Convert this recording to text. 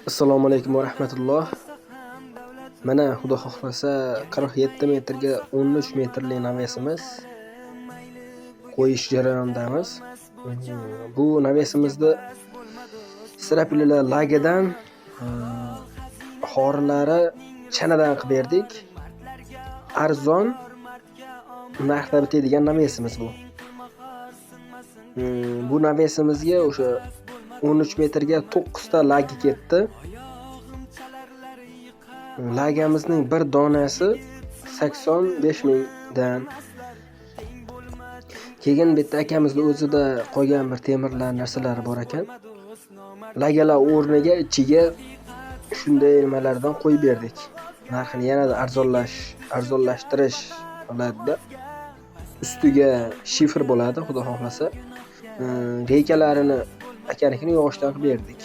Assalomu alaykum va rahmatulloh. Mana xudo xohlasa 47 metrga 13 metrli navesimiz qo'yish jarayonidamiz. Bu navesimizni strapilar lagidan xorilari chanadan qilib berdik. Arzon narxda bitadigan navesimiz bu. Bu navesimizga o'sha 13 metrga 9 ta lagi ketdi. Lagamizning bir donasi 85 mingdan. Keyin bitta akamizning o'zida qolgan bir temirlar narsalari bor ekan. Lagalar o'rniga ichiga shunday nimalardan qo'yib berdik. Narxini yanada arzonlashtirish holatida. Ustiga shifr bo'ladi, xudo xohlasa. Reykalarini akanikini yog'ochdan qilib berdik.